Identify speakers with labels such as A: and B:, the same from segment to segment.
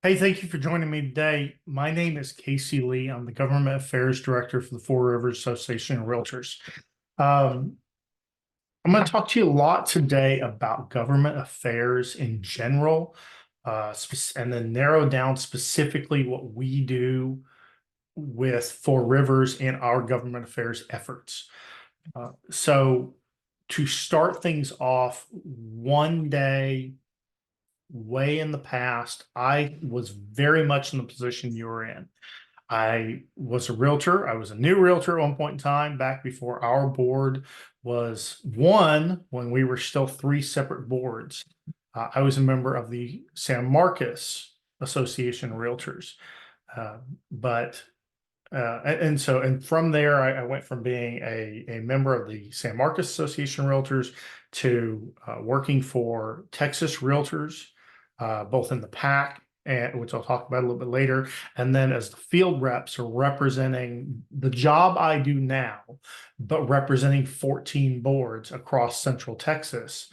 A: Hey, thank you for joining me today. My name is Casey Lee. I'm the Government Affairs Director for the Four Rivers Association of Realtors. Um, I'm going to talk to you a lot today about government affairs in general, and then narrow down specifically what we do with Four Rivers in our government affairs efforts. So, to start things off, one day way in the past, I was very much in the position you were in. I was a realtor. I was a new realtor at one point in time, back before our board was one, when we were still three separate boards. I was a member of the San Marcos Association of Realtors. Uh, but and from there, I went from being a member of the San Marcos Association of Realtors to working for Texas Realtors, both in the PAC, and which I'll talk about a little bit later, and then as the field reps are representing the job I do now, but representing 14 boards across Central Texas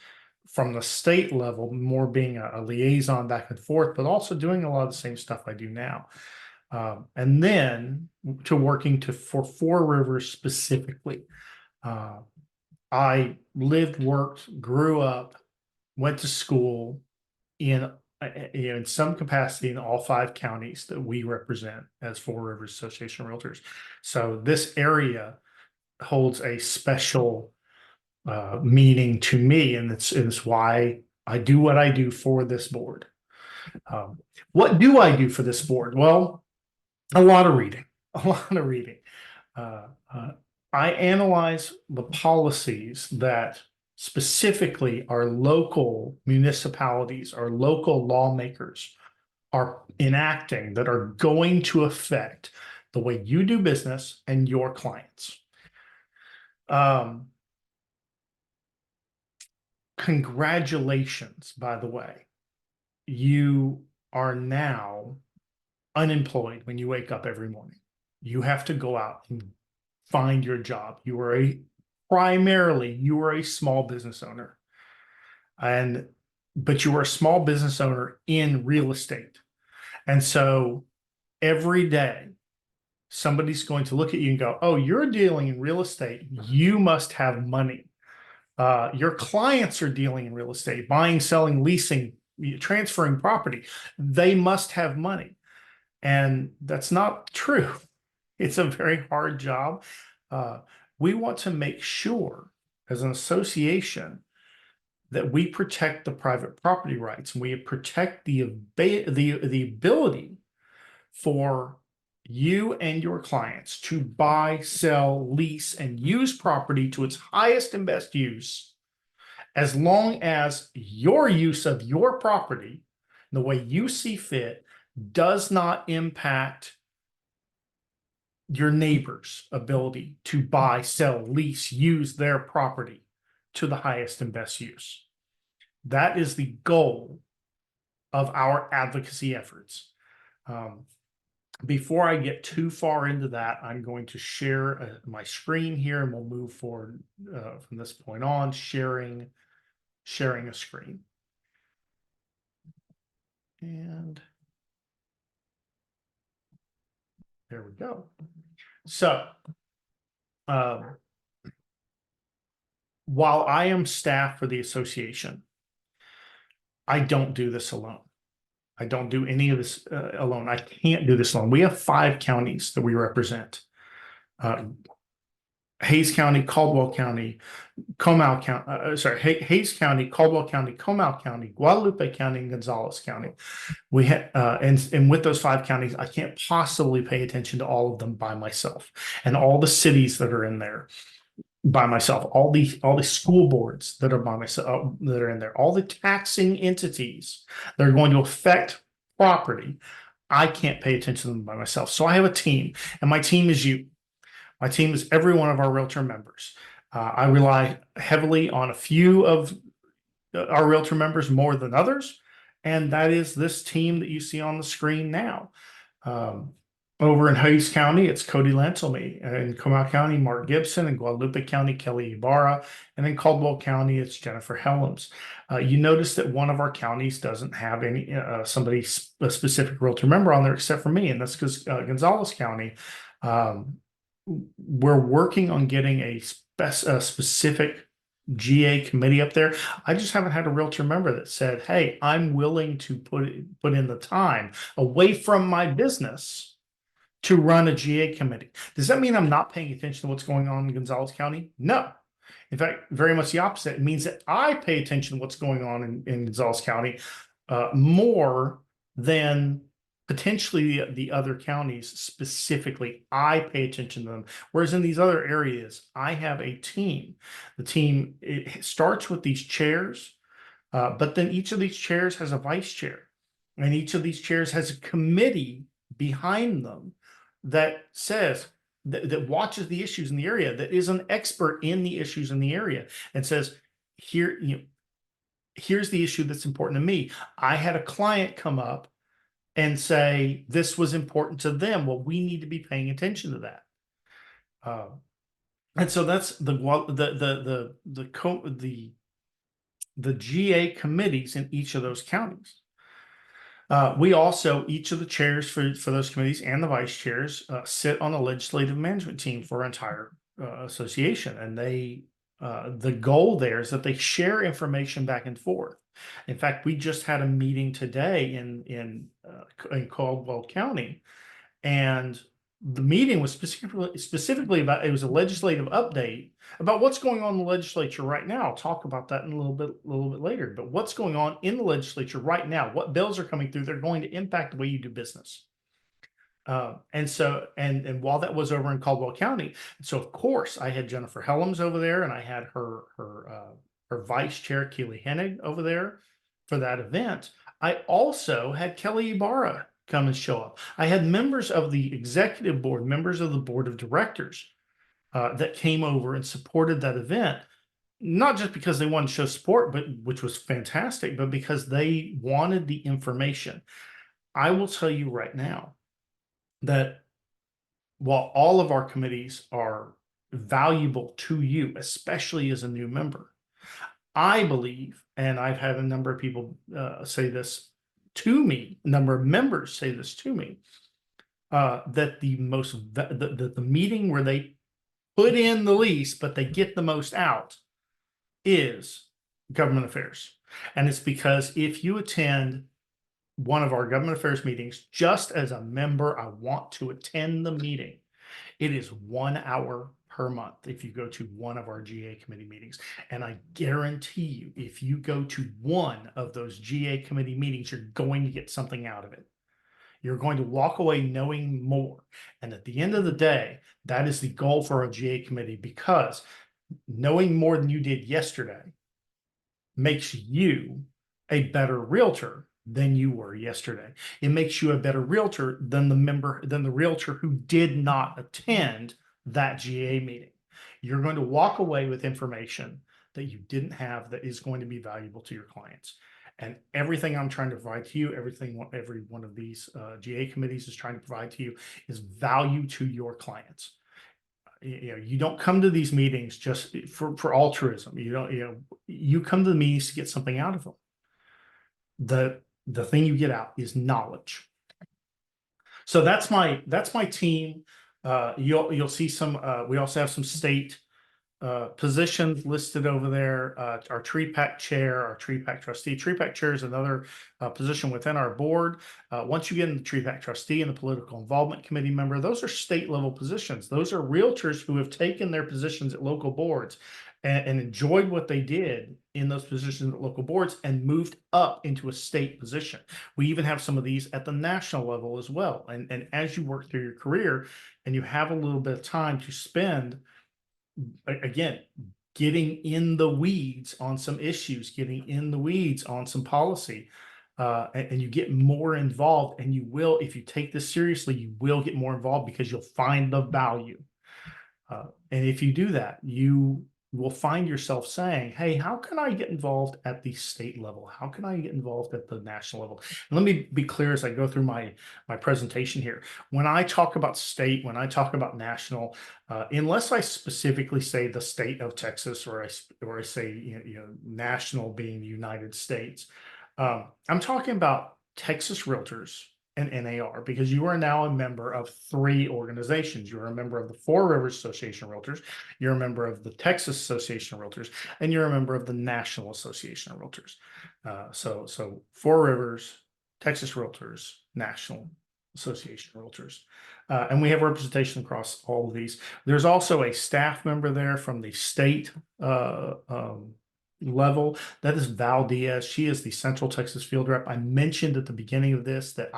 A: from the state level, more being a liaison back and forth, but also doing a lot of the same stuff I do now. And then to working for Four Rivers specifically. Uh, I lived, worked, grew up, went to school in in some capacity in all five counties that we represent as Four Rivers Association of Realtors. So this area holds a special meaning to me, and it's why I do what I do for this board. What do I do for this board? Well, a lot of reading, a lot of reading. Uh, uh, I analyze the policies that specifically our local municipalities, our local lawmakers are enacting that are going to affect the way you do business and your clients. Um, Congratulations, by the way. You are now unemployed when you wake up every morning. You have to go out and find your job. You are a small business owner, and but you are a small business owner in real estate. And so every day somebody's going to look at you and go, "Oh, you're dealing in real estate. You must have money." Your clients are dealing in real estate, buying, selling, leasing, transferring property. They must have money. And that's not true. It's a very hard job. Uh, we want to make sure as an association that we protect the private property rights and we protect the ability for you and your clients to buy, sell, lease, and use property to its highest and best use, as long as your use of your property, the way you see fit, does not impact your neighbor's ability to buy, sell, lease, use their property to the highest and best use. That is the goal of our advocacy efforts. Um, Before I get too far into that, I'm going to share my screen here, and we'll move forward from this point on, sharing a screen. And there we go. So, while I am staff for the association, I don't do this alone. I don't do any of this alone. I can't do this alone. We have five counties that we represent. Hayes County, Caldwell County, Comal County, Hayes County, Caldwell County, Comal County, Guadalupe County, and Gonzales County. We have, and with those five counties, I can't possibly pay attention to all of them by myself, and all the cities that are in there by myself, all the school boards that are by myself that are in there, all the taxing entities that are going to affect property. I can't pay attention to them by myself. So I have a team, and my team is you. My team is every one of our realtor members. I rely heavily on a few of our realtor members more than others, and that is this team that you see on the screen now. Um, Over in Hayes County, it's Cody Lancelme. In Comal County, Mark Gibson. In Guadalupe County, Kelly Ibarra. And in Caldwell County, it's Jennifer Helms. You notice that one of our counties doesn't have any somebody a specific realtor member on there except for me, and that's because Gonzales County. Um, we're working on getting a specific GA committee up there. I just haven't had a realtor member that said, "Hey, I'm willing to put in the time away from my business to run a GA committee." Does that mean I'm not paying attention to what's going on in Gonzales County? No. In fact, very much the opposite. It means that I pay attention to what's going on in Gonzales County more than potentially the other counties specifically. I pay attention to them. Whereas in these other areas, I have a team. The team, it starts with these chairs, but then each of these chairs has a vice chair, and each of these chairs has a committee behind them that says that watches the issues in the area, that is an expert in the issues in the area, and says, here, here's the issue that's important to me. I had a client come up and say this was important to them. Well, we need to be paying attention to that. And so that's the GA committees in each of those counties. We also, each of the chairs for those committees and the vice chairs sit on the legislative management team for our entire association. And the goal there is that they share information back and forth. In fact, we just had a meeting today in Caldwell County, and the meeting was specifically about, it was a legislative update about what's going on in the legislature right now. I'll talk about that in a little bit later, but what's going on in the legislature right now, what bills are coming through that are going to impact the way you do business. And while that was over in Caldwell County, so of course I had Jennifer Helms over there, and I had her vice chair Keely Hennig over there for that event. I also had Kelly Ibarra come and show up. I had members of the executive board, members of the board of directors that came over and supported that event, not just because they wanted to show support, but which was fantastic, but because they wanted the information. I will tell you right now that while all of our committees are valuable to you, especially as a new member, I believe, and I've had a number of people say this to me, a number of members say this to me, that the meeting where they put in the least, but they get the most out, is government affairs. And it's because if you attend one of our government affairs meetings, just as a member, I want to attend the meeting. It is 1 hour per month if you go to one of our GA committee meetings. And I guarantee you, if you go to one of those GA committee meetings, you're going to get something out of it. You're going to walk away knowing more. And at the end of the day, that is the goal for our GA committee, because knowing more than you did yesterday makes you a better realtor than you were yesterday. It makes you a better realtor than the realtor who did not attend that GA meeting. You're going to walk away with information that you didn't have that is going to be valuable to your clients. And everything I'm trying to provide to you, every one of these GA committees is trying to provide to you, is value to your clients. You don't come to these meetings just for altruism. You come to the meetings to get something out of them. The thing you get out is knowledge. So that's my team. You'll see some. We also have some state positions listed over there. Our TREPAC chair, our TREPAC trustee. TREPAC chair is another position within our board. Once you get into the TREPAC trustee and the political involvement committee member, those are state level positions. Those are realtors who have taken their positions at local boards and enjoyed what they did in those positions at local boards and moved up into a state position. We even have some of these at the national level as well. And as you work through your career and you have a little bit of time to spend, again, getting in the weeds on some issues, getting in the weeds on some policy, and you get more involved, and you will, if you take this seriously, you will get more involved because you'll find the value. And if you do that, you will find yourself saying, hey, how can I get involved at the state level? How can I get involved at the national level? And let me be clear as I go through my presentation here. When I talk about state, when I talk about national, unless I specifically say the state of Texas, or I say national being the United States, I'm talking about Texas Realtors and NAR, because you are now a member of 3 organizations. You're a member of the Four Rivers Association of Realtors, you're a member of the Texas Association of Realtors, and you're a member of the National Association of Realtors. So Four Rivers, Texas Realtors, National Association of Realtors. And we have representation across all of these. There's also a staff member there from the state level. That is Val Diaz. She is the Central Texas field rep. I mentioned at the beginning of this that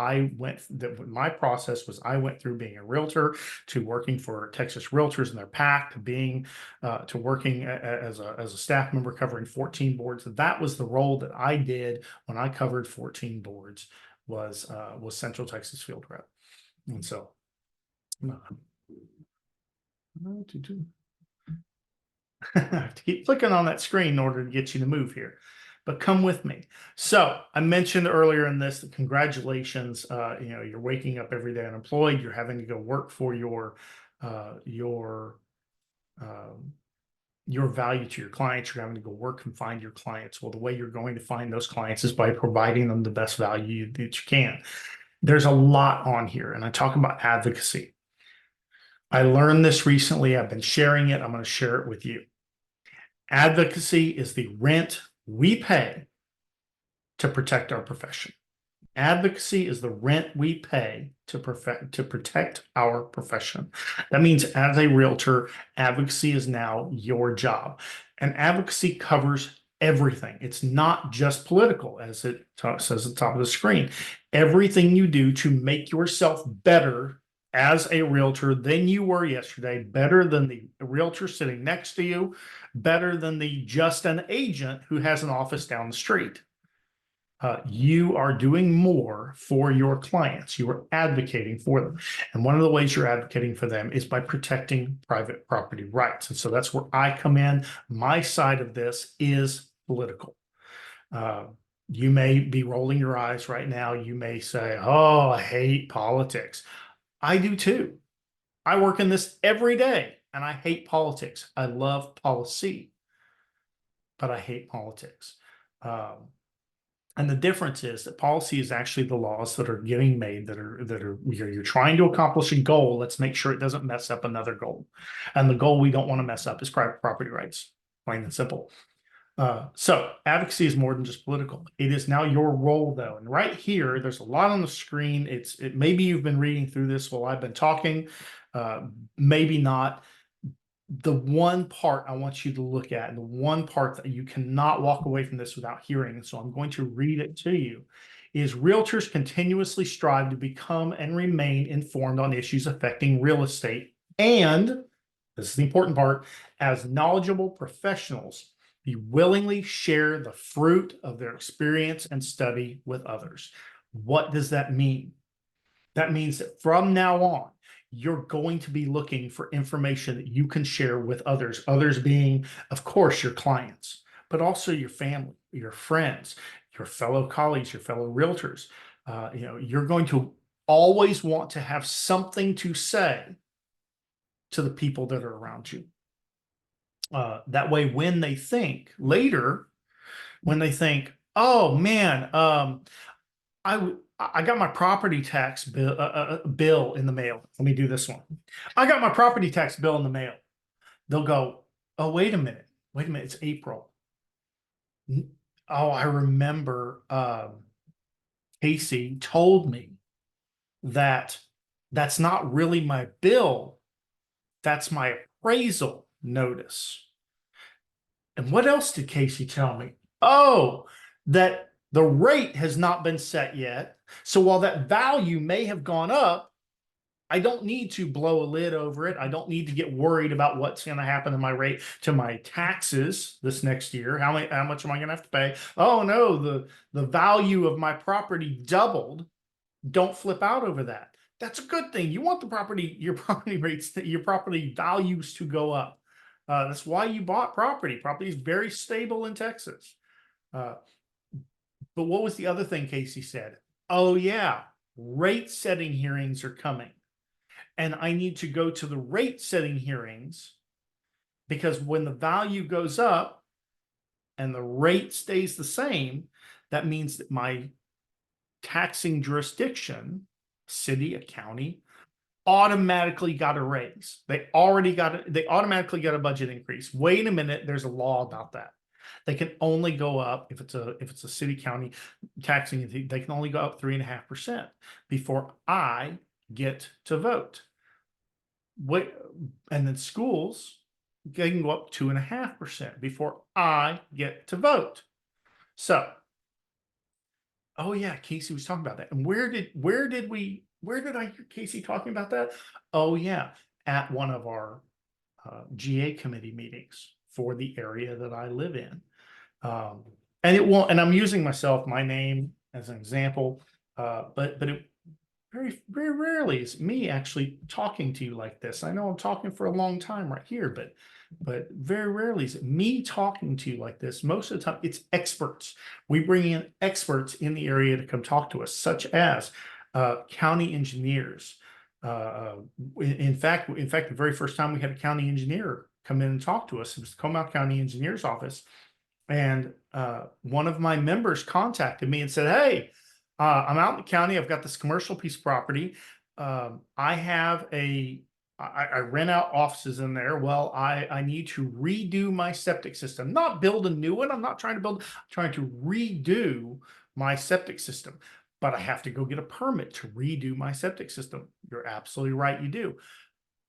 A: my process was I went through being a realtor to working for Texas Realtors and their PAC, to being to working as a staff member covering 14 boards. That was the role that I did when I covered 14 boards, was Central Texas field rep. And so I have to keep clicking on that screen in order to get you to move here, but come with me. So I mentioned earlier in this that congratulations, you're waking up every day unemployed. You're having to go work for your value to your clients. You're having to go work and find your clients. Well, the way you're going to find those clients is by providing them the best value that you can. There's a lot on here, and I talk about advocacy. I learned this recently. I've been sharing it. I'm going to share it with you. Advocacy is the rent we pay to protect our profession. Advocacy is the rent we pay to protect our profession. That means as a realtor, advocacy is now your job. And advocacy covers everything. It's not just political, as it says at the top of the screen. Everything you do to make yourself better as a realtor than you were yesterday, better than the realtor sitting next to you, better than just an agent who has an office down the street. You are doing more for your clients. You are advocating for them. And one of the ways you're advocating for them is by protecting private property rights. And so that's where I come in. My side of this is political. You may be rolling your eyes right now. You may say, oh, I hate politics. I do too. I work in this every day and I hate politics. I love policy, but I hate politics. And the difference is that policy is actually the laws that are getting made you're trying to accomplish a goal. Let's make sure it doesn't mess up another goal. And the goal we don't want to mess up is private property rights, plain and simple. So advocacy is more than just political. It is now your role, though. And right here, there's a lot on the screen. Maybe you've been reading through this while I've been talking, maybe not. The one part I want you to look at, and the one part that you cannot walk away from this without hearing, and so I'm going to read it to you, is realtors continuously strive to become and remain informed on issues affecting real estate. And this is the important part, as knowledgeable professionals, be willingly share the fruit of their experience and study with others. What does that mean? That means that from now on, you're going to be looking for information that you can share with others, others being, of course, your clients, but also your family, your friends, your fellow colleagues, your fellow realtors. You're going to always want to have something to say to the people that are around you. That way, when they think later, oh man, I got my property tax bill in the mail. Let me do this one. I got my property tax bill in the mail. They'll go, oh, wait a minute. It's April. Oh, I remember Casey told me that that's not really my bill. That's my appraisal notice. And what else did Casey tell me? Oh, that the rate has not been set yet. So while that value may have gone up, I don't need to blow a lid over it. I don't need to get worried about what's going to happen to my rate, to my taxes this next year. How much am I going to have to pay? Oh no, the value of my property doubled. Don't flip out over that. That's a good thing. You want your property rates, your property values to go up. That's why you bought property. Property is very stable in Texas. Uh, but what was the other thing Casey said? Oh yeah, rate setting hearings are coming. And I need to go to the rate setting hearings because when the value goes up and the rate stays the same, that means that my taxing jurisdiction, city, a county, automatically got a raise. They automatically got a budget increase. Wait a minute, there's a law about that. They can only go up if it's a city county taxing, they can only go up 3.5% before I get to vote. What, and then schools, they can go up 2.5% before I get to vote. So, oh yeah, Casey was talking about that. And where did I hear Casey talking about that? Oh yeah, at one of our GA committee meetings for the area that I live in. And it won't, and I'm using my name as an example, but it very, very rarely is me actually talking to you like this. I know I'm talking for a long time right here, but very rarely is it me talking to you like this. Most of the time, it's experts. We bring in experts in the area to come talk to us, such as county engineers. In fact, the very first time we had a county engineer come in and talk to us, it was the Comal County Engineer's Office. And one of my members contacted me and said, hey, I'm out in the county. I've got this commercial piece of property. I rent out offices in there. Well, I need to redo my septic system, not build a new one. I'm not trying to build, I'm trying to redo my septic system, but I have to go get a permit to redo my septic system. You're absolutely right. You do.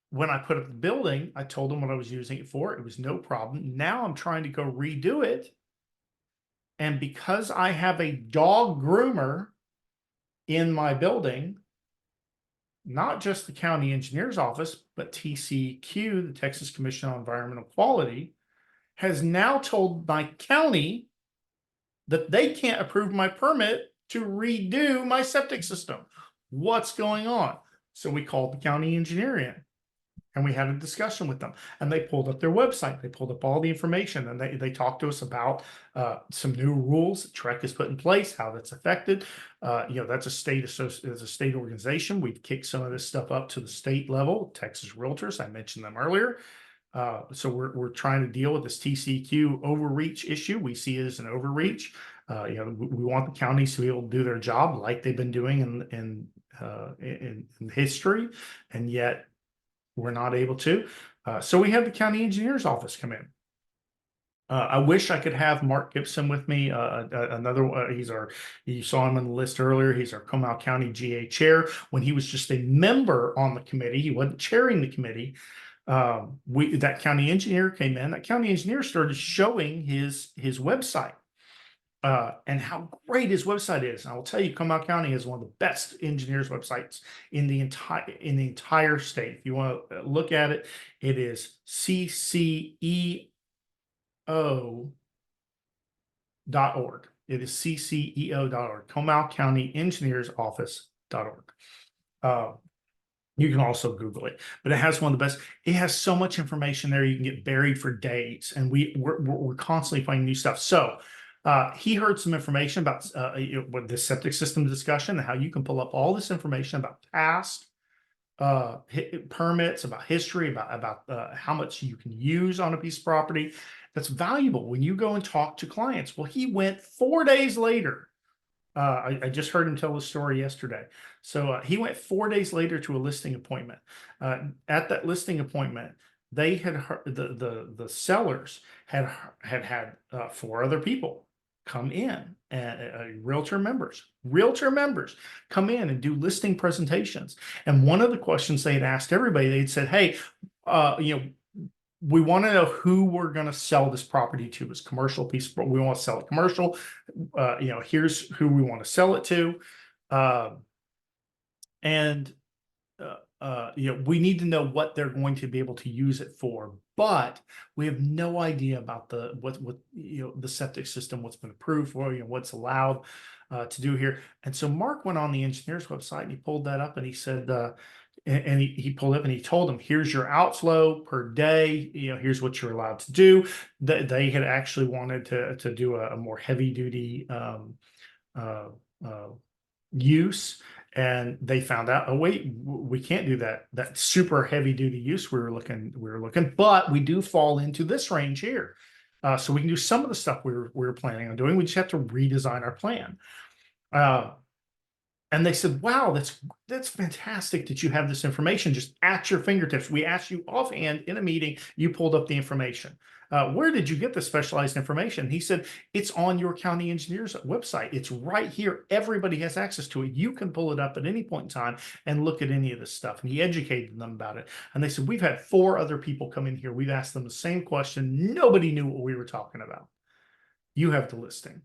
A: When I put up the building, I told them what I was using it for. It was no problem. Now I'm trying to go redo it. And because I have a dog groomer in my building, not just the county engineer's office, but TCEQ, the Texas Commission on Environmental Quality, has now told my county that they can't approve my permit to redo my septic system. What's going on? So we called the county engineer in and we had a discussion with them, and they pulled up their website. They pulled up all the information, and they talked to us about some new rules that TREC has put in place, how that's affected. That's a state organization. We've kicked some of this stuff up to the state level. Texas Realtors, I mentioned them earlier. So we're trying to deal with this TCEQ overreach issue. We see it as an overreach. We want the counties to be able to do their job like they've been doing in history, and yet we're not able to. So we had the county engineer's office come in. I wish I could have Mark Gibson with me. You saw him on the list earlier. He's our Comal County GA chair. When he was just a member on the committee, he wasn't chairing the committee. That county engineer came in. That county engineer started showing his website. And how great his website is. And I will tell you, Comal County is one of the best engineers websites in the entire state. If you want to look at it, it is cceo.org. It is cceo.org, Comal County Engineers Office.org. You can also Google it, but it has one of the best. It has so much information there. You can get buried for days, and we're constantly finding new stuff. So he heard some information about with the septic system discussion and how you can pull up all this information about past permits, about history, about how much you can use on a piece of property. That's valuable when you go and talk to clients. Well, he went 4 days later. I just heard him tell the story yesterday. So he went 4 days later to a listing appointment. At that listing appointment, they had heard, the sellers had 4 other people come in, and realtor members come in and do listing presentations. And one of the questions they had asked everybody, they'd said, hey, we want to know who we're going to sell this property to. As commercial piece, we want to sell it commercial. Here's who we want to sell it to. We need to know what they're going to be able to use it for, but we have no idea about the septic system, what's been approved for, what's allowed to do here. And so Mark went on the engineer's website and he pulled that up and he said, And he pulled up and he told them, here's your outflow per day. Here's what you're allowed to do. They had actually wanted to do a more heavy duty uh, uh, use, and they found out, oh wait, we can't do that super heavy duty use we were looking, but we do fall into this range here. So we can do some of the stuff we were planning on doing. We just have to redesign our plan. And they said, wow, that's fantastic that you have this information just at your fingertips. We asked you offhand in a meeting, you pulled up the information. Where did you get the specialized information? He said, it's on your county engineer's website. It's right here. Everybody has access to it. You can pull it up at any point in time and look at any of this stuff. And he educated them about it. And they said, we've had 4 other people come in here. We've asked them the same question. Nobody knew what we were talking about. You have the listing.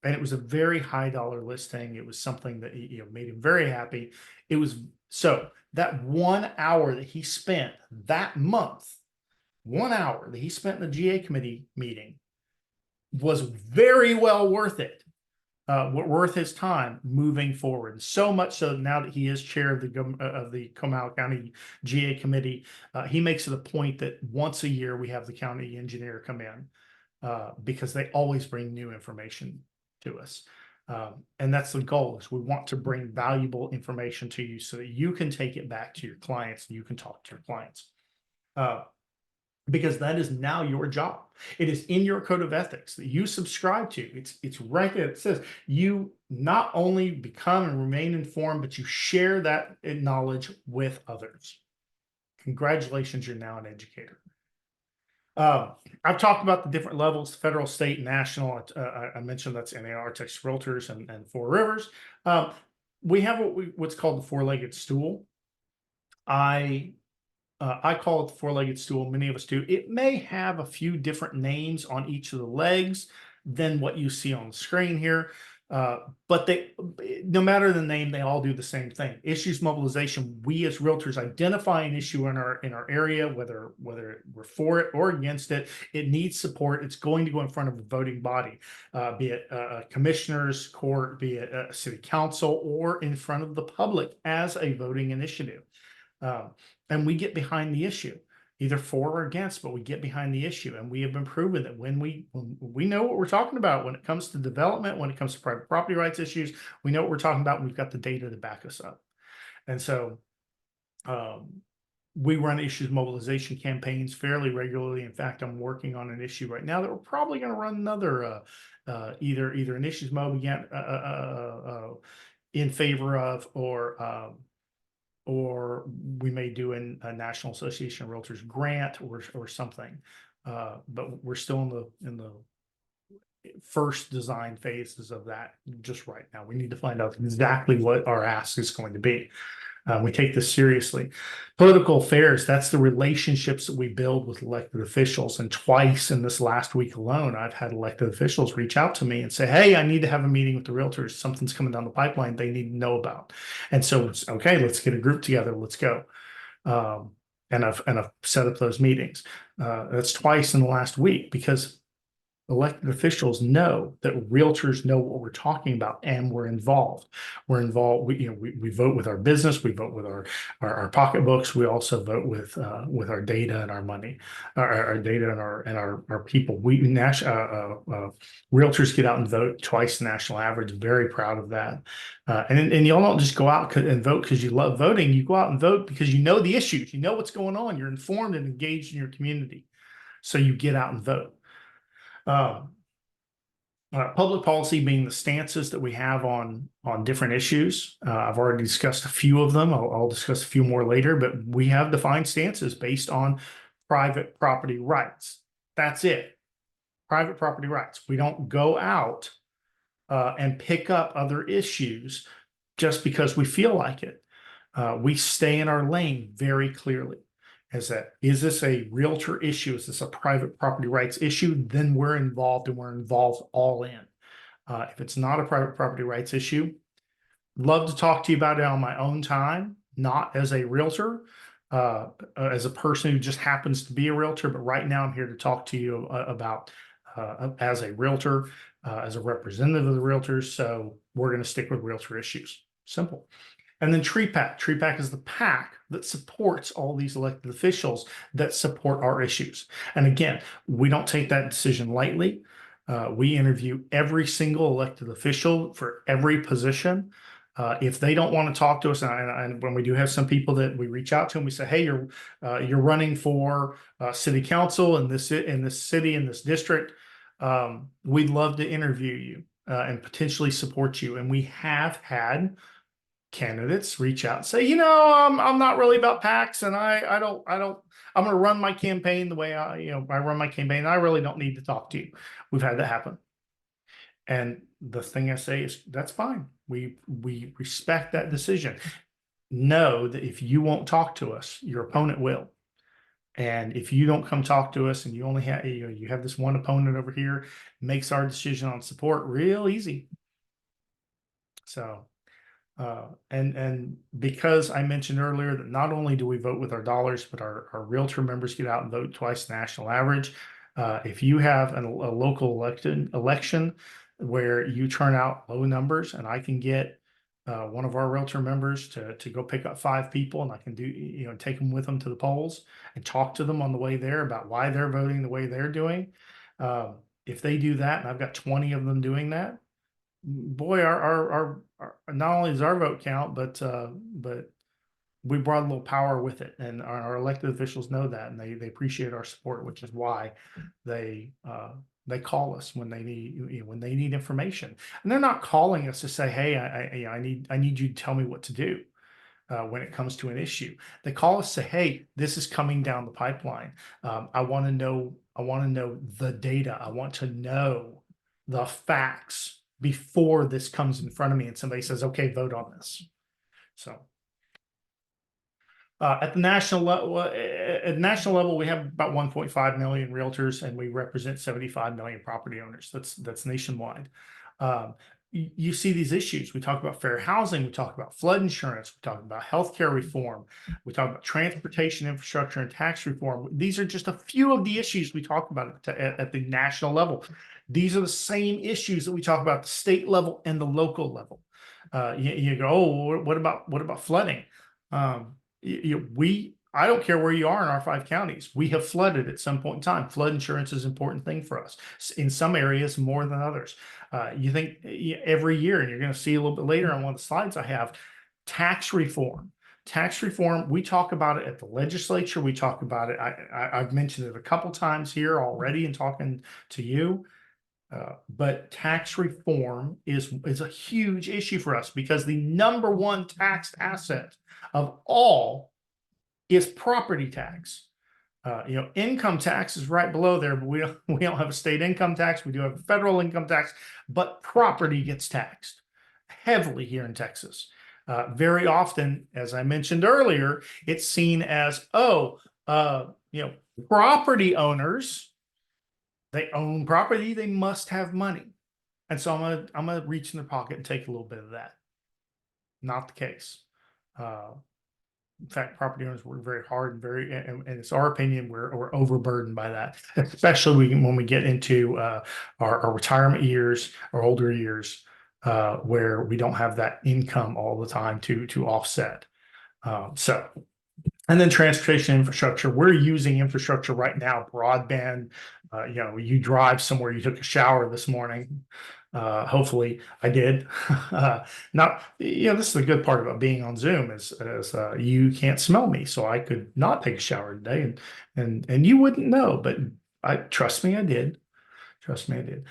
A: And it was a very high dollar listing. It was something that made him very happy. It was so that 1 hour that he spent that month, 1 hour that he spent in the GA committee meeting was very well worth it. Worth his time moving forward. So much so now that he is chair of the Comal County GA committee, he makes it a point that once a year we have the county engineer come in because they always bring new information to us. And that's the goal, is we want to bring valuable information to you so that you can take it back to your clients and you can talk to your clients. Because that is now your job. It is in your code of ethics that you subscribe to. It's right there. It says you not only become and remain informed, but you share that knowledge with others. Congratulations, you're now an educator. I've talked about the different levels, federal, state, national. I mentioned that's NAR, Texas Realtors, and Four Rivers. We have what's called the four-legged stool. I call it the four-legged stool. Many of us do. It may have a few different names on each of the legs than what you see on the screen here. But no matter the name, they all do the same thing. Issues mobilization. We as realtors identify an issue in our area, whether we're for it or against it. It needs support. It's going to go in front of a voting body, be it a commissioner's court, be it a city council, or in front of the public as a voting initiative. And we get behind the issue, either for or against, but we get behind the issue. And we have been proven that when we know what we're talking about, when it comes to development, when it comes to private property rights issues, we know what we're talking about, and we've got the data to back us up. And so we run issues mobilization campaigns fairly regularly. In fact, I'm working on an issue right now that we're probably going to run another either an issues mob again in favor of, or we may do a National Association of Realtors grant or something. But we're still in the first design phases of that just right now. We need to find out exactly what our ask is going to be. We take this seriously. Political affairs, that's the relationships that we build with elected officials. And twice in this last week alone, I've had elected officials reach out to me and say, hey, I need to have a meeting with the realtors. Something's coming down the pipeline they need to know about. And so it's okay, let's get a group together. Let's go. And I've set up those meetings. That's twice in the last week, because elected officials know that realtors know what we're talking about, and we're involved. We're involved. We vote with our business. We vote with our pocketbooks. We also vote with our data and our money, our data and our people. Realtors get out and vote twice the national average. Very proud of that. And y'all don't just go out and vote because you love voting. You go out and vote because you know the issues. You know what's going on. You're informed and engaged in your community. So you get out and vote. Public policy being the stances that we have on different issues. I've already discussed a few of them. I'll discuss a few more later, but we have defined stances based on private property rights. That's it. Private property rights. We don't go out and pick up other issues just because we feel like it. We stay in our lane very clearly. Is this a realtor issue? Is this a private property rights issue? Then we're involved, and we're involved all in. If it's not a private property rights issue, love to talk to you about it on my own time, not as a realtor, as a person who just happens to be a realtor. But right now I'm here to talk to you about as a realtor, as a representative of the realtors. So we're going to stick with realtor issues. Simple. And then TREPAC. TREPAC is the PAC that supports all these elected officials that support our issues. And again, we don't take that decision lightly. We interview every single elected official for every position. If they don't want to talk to us, and when we do have some people that we reach out to and we say, "Hey, you're running for city council in this city in this district, we'd love to interview you and potentially support you." And we have had candidates reach out and say, I'm not really about PACs, and I'm going to run my campaign the way I run my campaign. I really don't need to talk to you. We've had that happen. And the thing I say is that's fine. We respect that decision. Know that if you won't talk to us, your opponent will. And if you don't come talk to us and you only have, you have this one opponent over here, makes our decision on support real easy. So, and because I mentioned earlier that not only do we vote with our dollars, but our realtor members get out and vote twice the national average. If you have a local election where you turn out low numbers, and I can get one of our realtor members to go pick up 5 people, and I can do, take them with them to the polls and talk to them on the way there about why they're voting the way they're doing. If they do that, and I've got 20 of them doing that, boy, our not only is our vote count, but we brought a little power with it, and our elected officials know that, and they appreciate our support, which is why they call us when they need information. And they're not calling us to say, "Hey, I need you to tell me what to do." When it comes to an issue, they call us, say, "Hey, this is coming down the pipeline. I want to know the data. I want to know the facts before this comes in front of me," and somebody says, "Okay, vote on this." So at the national level, we have about 1.5 million realtors, and we represent 75 million property owners. That's nationwide. You see these issues. We talk about fair housing. We talk about flood insurance. We talk about healthcare reform. We talk about transportation infrastructure and tax reform. These are just a few of the issues we talk about at the national level. These are the same issues that we talk about at the state level and the local level. You go, "Oh, what about flooding?" I don't care where you are in our 5 counties. We have flooded at some point in time. Flood insurance is an important thing for us. In some areas more than others. You think every year, and you're going to see a little bit later on one of the slides I have, tax reform. Tax reform, we talk about it at the legislature. We talk about it. I've mentioned it a couple times here already in talking to you. But tax reform is a huge issue for us, because the number one taxed asset of all is property tax. Income tax is right below there, but we don't have a state income tax. We do have a federal income tax, but property gets taxed heavily here in Texas. Very often, as I mentioned earlier, it's seen as, property owners, they own property, they must have money. And so I'm gonna reach in their pocket and take a little bit of that. Not the case. In fact, property owners work very hard and it's our opinion we're overburdened by that, especially when we get into our retirement years, our older years, where we don't have that income all the time to offset. And then transportation infrastructure. We're using infrastructure right now, broadband. You drive somewhere, you took a shower this morning. Hopefully I did. This is the good part about being on Zoom is you can't smell me, so I could not take a shower today, and you wouldn't know, but trust me, I did. Trust me, I did.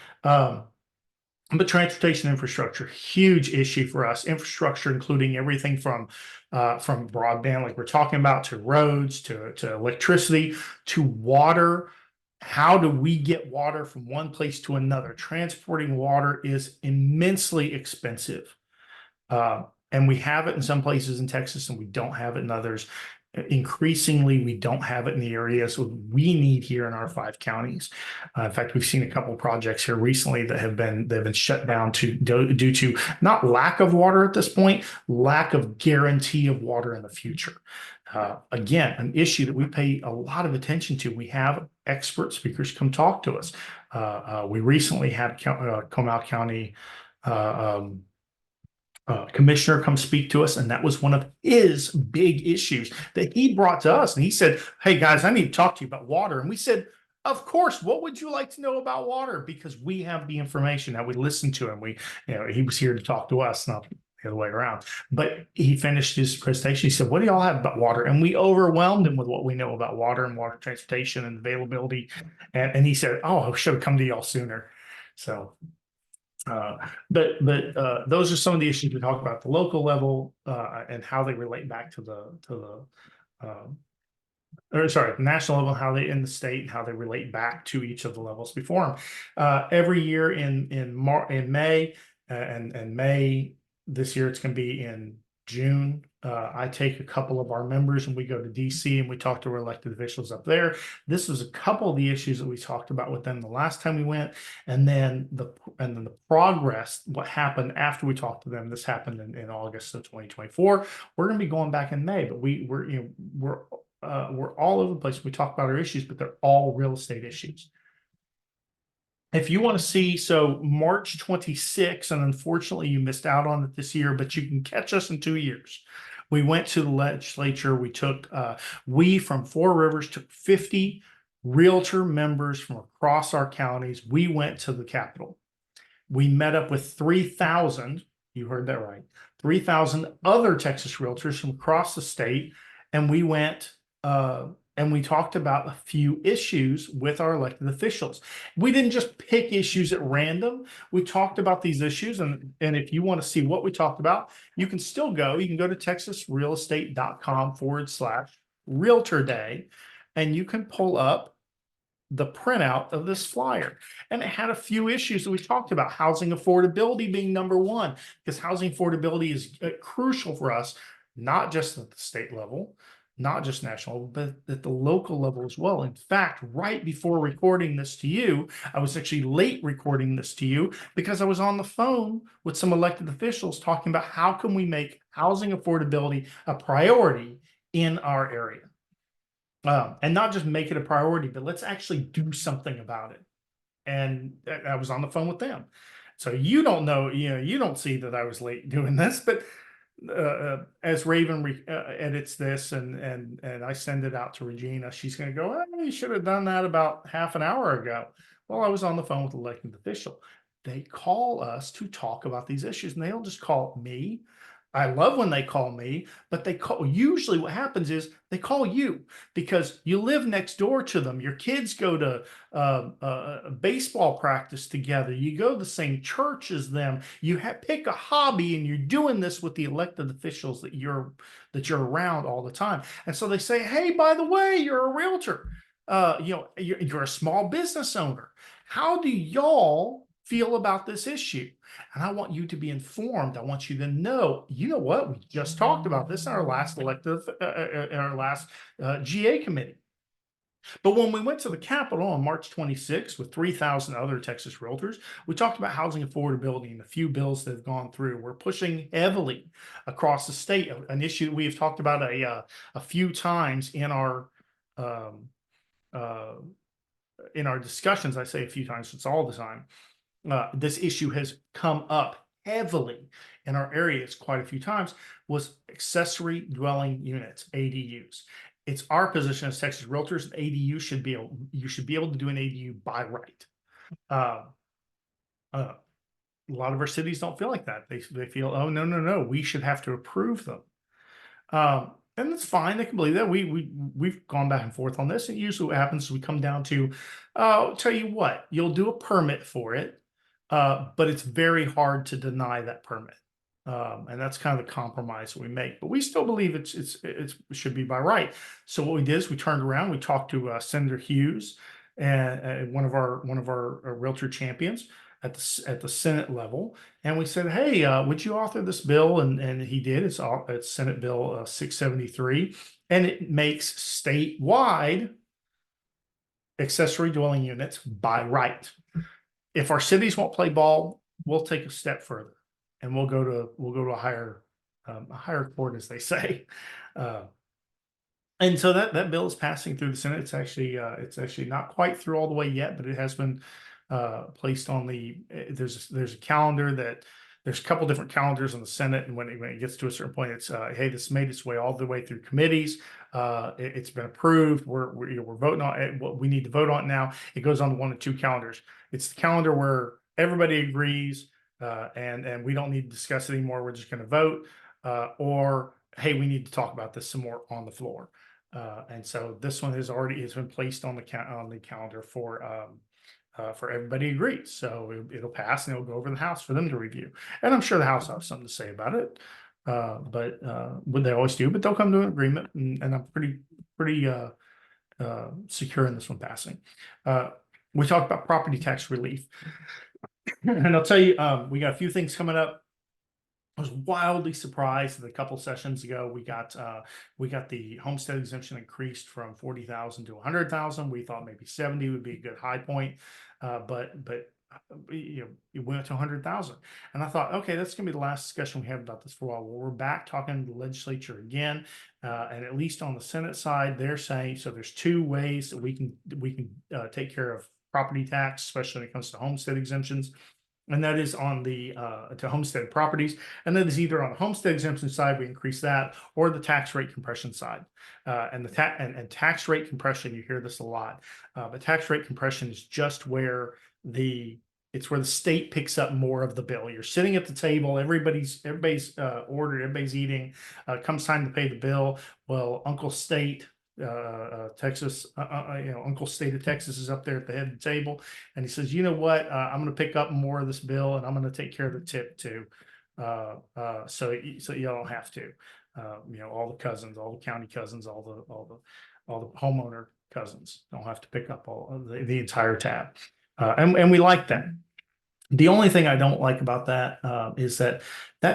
A: But transportation infrastructure, huge issue for us. Infrastructure, including everything from broadband, like we're talking about, to roads, to electricity, to water. How do we get water from one place to another? Transporting water is immensely expensive. And we have it in some places in Texas, and we don't have it in others. Increasingly, we don't have it in the areas we need here in our 5 counties. In fact, we've seen a couple of projects here recently that have been shut down due to not lack of water at this point, lack of guarantee of water in the future. Again, an issue that we pay a lot of attention to. We have expert speakers come talk to us. We recently had Comal County commissioner come speak to us, and that was one of his big issues that he brought to us. And he said, "Hey guys, I need to talk to you about water." And we said, "Of course. What would you like to know about water?" Because we have the information. Now we listened to him. He was here to talk to us, not the other way around. But he finished his presentation. He said, "What do y'all have about water?" And we overwhelmed him with what we know about water and water transportation and availability. And he said, "Oh, I should have come to y'all sooner." So uh, but those are some of the issues we talk about at the local level, and how they relate back to the or sorry, the national level, how they in the state, and how they relate back to each of the levels before them. Every year in May, and May this year it's going to be in June. I take a couple of our members and we go to DC and we talk to our elected officials up there. This was a couple of the issues that we talked about with them the last time we went, and then the progress, what happened after we talked to them. This happened in August of 2024. We're going to be going back in May, but we're all over the place. We talk about our issues, but they're all real estate issues. If you want to see, so March 26th, and unfortunately you missed out on it this year, but you can catch us in 2 years. We went to the legislature. We from Four Rivers took 50 realtor members from across our counties. We went to the Capitol. We met up with 3,000, you heard that right, 3,000 other Texas realtors from across the state. And we went and we talked about a few issues with our elected officials. We didn't just pick issues at random. We talked about these issues. And if you want to see what we talked about, you can still go. You can go to texasrealestate.com/realtor day, and you can pull up the printout of this flyer. And it had a few issues that we talked about, housing affordability being number one, because housing affordability is crucial for us, not just at the state level, not just national, but at the local level as well. In fact, right before recording this to you, I was actually late recording this to you because I was on the phone with some elected officials talking about how can we make housing affordability a priority in our area. And not just make it a priority, but let's actually do something about it. And I was on the phone with them. So you don't know, you don't see that I was late doing this, but as Raven edits this and I send it out to Regina, she's going to go, "Oh, you should have done that about half an hour ago." Well, I was on the phone with an elected official. They call us to talk about these issues, and they don't just call me. I love when they call me, but usually what happens is they call you because you live next door to them. Your kids go to baseball practice together. You go to the same church as them. You pick a hobby, and you're doing this with the elected officials that you're around all the time. And so they say, "Hey, by the way, you're a realtor. You're a small business owner. How do y'all feel about this issue? And I want you to be informed. I want you to know, you know what? We just talked about this in our last GA committee. But when we went to the Capitol on March 26th with 3,000 other Texas realtors, we talked about housing affordability and a few bills that have gone through. We're pushing heavily across the state, an issue we have talked about a few times in our discussions. I say a few times, it's all the time. This issue has come up heavily in our areas quite a few times, was accessory dwelling units, ADUs. It's our position as Texas Realtors, you should be able to do an ADU by right. A lot of our cities don't feel like that. They feel, "Oh, no, we should have to approve them." And that's fine. They can believe that. We've gone back and forth on this. And usually what happens is we come down to, tell you what, you'll do a permit for it. But it's very hard to deny that permit. And that's kind of the compromise we make. But we still believe it should be by right. So what we did is we turned around, we talked to Senator Hughes, and one of our realtor champions at the Senate level, and we said, "Hey, would you author this bill?" And he did. It's Senate Bill 673, and it makes statewide accessory dwelling units by right. If our cities won't play ball, we'll take a step further, and we'll go to a higher court, as they say. And so that bill is passing through the Senate. It's actually not quite through all the way yet, but it has been placed on the. There's a calendar that There's a couple different calendars in the Senate, and when it gets to a certain point, it's hey, this made its way all the way through committees. It's been approved. We're voting on it. What we need to vote on now. It goes on one of two calendars. It's the calendar where everybody agrees, and we don't need to discuss it anymore. We're just going to vote, or hey, we need to talk about this some more on the floor. And so this one has been placed on the calendar for everybody agrees. So it'll pass and it'll go over to the House for them to review. And I'm sure the House will have something to say about it. But they always do, but they'll come to an agreement, and I'm pretty secure in this one passing. We talked about property tax relief. And I'll tell you, we got a few things coming up. I was wildly surprised that a couple sessions ago we got the homestead exemption increased from 40,000 to 100,000. We thought maybe 70 would be a good high point, but you know, it went to 100,000, and I thought, okay, that's gonna be the last discussion we have about this for a while. Well, we're back talking to the legislature again, and at least on the Senate side, they're saying so. There's two ways that we can take care of property tax, especially when it comes to homestead exemptions. And that is on the to homestead properties, and that is either on the homestead exemption side, we increase that, or the tax rate compression side. And the tax rate compression, you hear this a lot, but tax rate compression is just where it's where the state picks up more of the bill. You're sitting at the table, everybody's ordered, everybody's eating. Comes time to pay the bill. Well, Uncle State. Texas, Uncle State of Texas is up there at the head of the table, and he says, you know what, I'm going to pick up more of this bill, and I'm going to take care of the tip too, so you don't have to, all the cousins, all the county cousins, all the homeowner cousins don't have to pick up all of the entire tab, and we like that. The only thing I don't like about that is that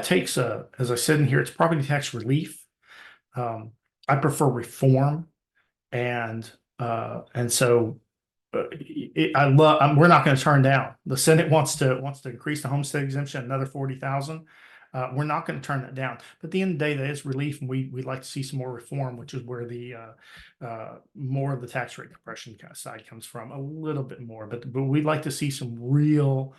A: takes as I said in here, it's property tax relief. I prefer reform. And so we're not going to turn down. The Senate wants to increase the homestead exemption another 40,000. We're not going to turn that down. But at the end of the day, that is relief, and we'd like to see some more reform, which is where the more of the tax rate compression kind of side comes from, a little bit more. But we'd like to see some real